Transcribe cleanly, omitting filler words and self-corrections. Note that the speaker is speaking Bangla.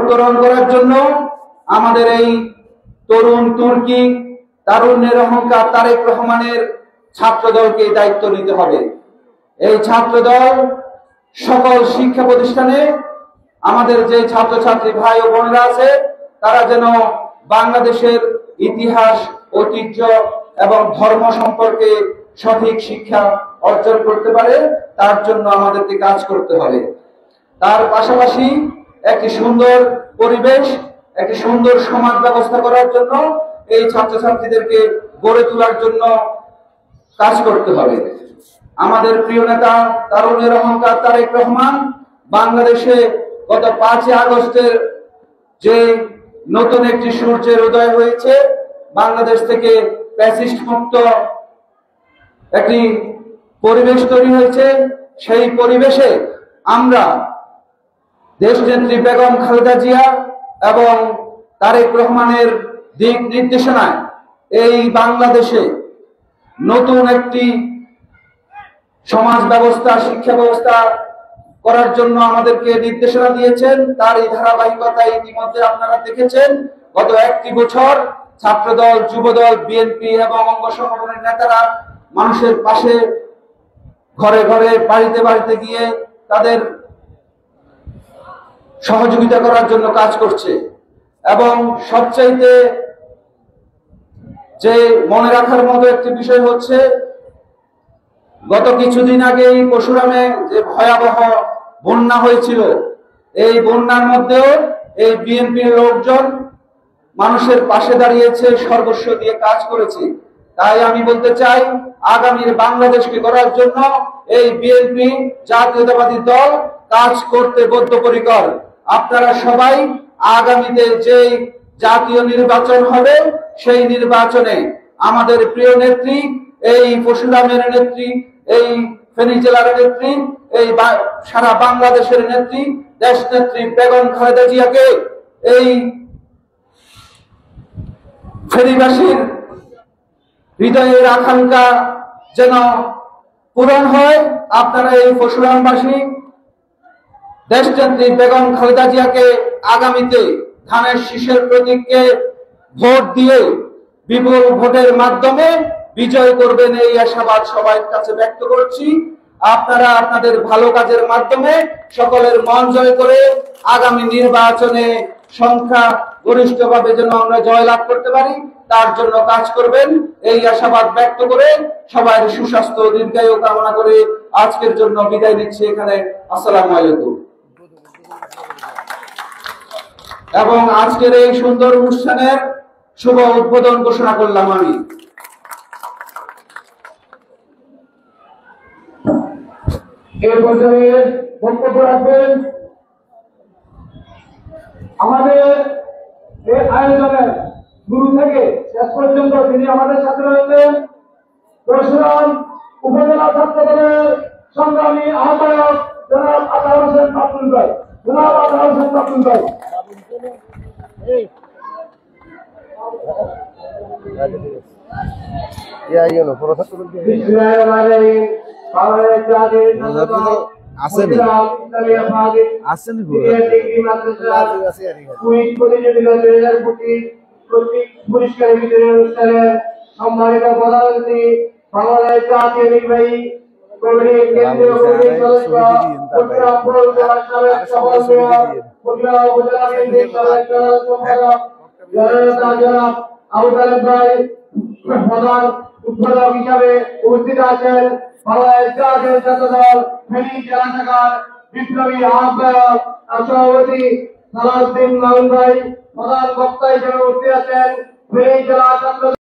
উত্তরণ করার জন্য আমাদের এই তরুণ তুর্কি তারুণ্যের অহংকার তারেক রহমানের ছাত্রদলকে দায়িত্ব নিতে হবে। এই ছাত্রদল সকল শিক্ষা প্রতিষ্ঠানে আমাদের যে ছাত্রছাত্রী ভাই ও বোনেরা আছে তারা যেন বাংলাদেশের ইতিহাস, ঐতিহ্য এবং ধর্ম সম্পর্কে সঠিক শিক্ষা অর্জন করতে পারে, তার জন্য আমাদেরকে কাজ করতে হবে। তার পাশাপাশি একটি সুন্দর পরিবেশ, একটি সুন্দর সমাজ ব্যবস্থা করার জন্য এই ছাত্রছাত্রীদেরকে গড়ে তোলার জন্য কাজ করতে হবে। আমাদের প্রিয় নেতা তারুণ্যের অহংকার তারেক রহমান বাংলাদেশে গত 5 আগস্টের যে নতুন একটি সূর্যের উদয় হয়েছে, বাংলাদেশ থেকে ফ্যাসিস্ট মুক্ত একটি পরিবেশ তৈরি হয়েছে। সেই পরিবেশে আমরা দেশনেত্রী বেগম খালেদা জিয়া এবং তারেক রহমানের দিক নির্দেশনায় এই বাংলাদেশে নতুন একটি সমাজ ব্যবস্থা, শিক্ষা ব্যবস্থা করার জন্য আমাদেরকে নির্দেশনা দিয়েছেন। তার এই ধারাবাহিকতায় ইতিমধ্যে আপনারা দেখেছেন গত 1টি বছর ছাত্রদল, যুবদল, বিএনপি এবং অঙ্গ সংগঠনের নেতারা মানুষের পাশে, ঘরে ঘরে, বাড়িতে বাড়িতে গিয়ে তাদের সহযোগিতা করার জন্য কাজ করছে। এবং সবচাইতে যে মনে রাখার মতো একটি বিষয় হচ্ছে, গত কিছুদিন আগেই পরশুরামে যে ভয়াবহ বন্যা হয়েছিল, এই বন্যার মধ্যেও এই বিএনপির লোকজন মানুষের পাশে দাঁড়িয়েছে, সর্বস্ব দিয়ে কাজ করেছে। তাই আমি বলতে চাই, আগামীর বাংলাদেশকে গড়ার জন্য এই বিএনপি জাতীয়তাবাদী দল কাজ করতে বদ্ধপরিকর। আপনারা সবাই আগামীতে যে জাতীয় নির্বাচন হবে সেই নির্বাচনে আমাদের প্রিয় নেত্রী, এই পরশুরামের নেত্রী, এই ফেনী জেলার নেত্রী, এই সারা বাংলাদেশের নেত্রী, দেশ নেত্রী বেগম খালেদা জিয়াকে এই ফেনীবাসীর হৃদয়ের আকাঙ্ক্ষা যেন পূরণ হয়। আপনারা এই পরশুরামবাসী দেশনেত্রী বেগম খালেদা জিয়াকে আগামীতে ধানের শীষের প্রতীককে ভোট দিয়ে বিপুল ভোটের মাধ্যমে বিজয় করবেন, এই আশাবাদ সবার কাছে ব্যক্ত করছি। আপনারা আপনাদের ভালো কাজের মাধ্যমে সকলের মন জয় করে আগামী নির্বাচনে সংখ্যা গরিষ্ঠভাবে যেন আমরা জয়লাভ করতে পারি, তার জন্য কাজ করবেন, এই আশাবাদ ব্যক্ত করে সবার সুস্বাস্থ্য দীর্ঘায়ু কামনা করে আজকের জন্য বিদায় নিচ্ছি এখানে। আসসালামু আলাইকুম। এবং আজকের এই সুন্দর অনুষ্ঠানের শুভ উদ্বোধন ঘোষণা করলাম আমি। এই পর্যায়ে বক্তব্য রাখবেন আমাদের এই আয়োজনের শুরু থেকে শেষ পর্যন্ত তিনি আমাদের সাথে রয়েছেন পরশুরাম উপজেলা ছাত্র দলের সংগ্রামী আহ্বায়ক জনাব আতাউর হোসেন পাপুল ভাই। জনাব আতাউর হোসেন পাপুল ভাই। সম্মানিত প্রধানমন্ত্রী, বাংলাদেশ জাতীয় নির্বাহী কমিটির কেন্দ্রীয় কমিটির সদস্য, পরশুরাম পৌরসভার সাবেক সফল মেয়র, পরশুরাম উপজেলা বিএনপির সাবেক সম্পাদক জনাব আবু তালেব ভাই প্রধান উদ্বোধক হিসাবে উপস্থিত আছেন। বাংলাদেশ জাতীয় ছাত্র দল ফেনী জেলা শাখার বিপ্লবী আহ্বায়ক সভাপতি সালাউদ্দিন মামুন ভাই প্রধান বক্তা হিসেবে উপস্থিত আছেন। ফেনী জেলা ছাত্র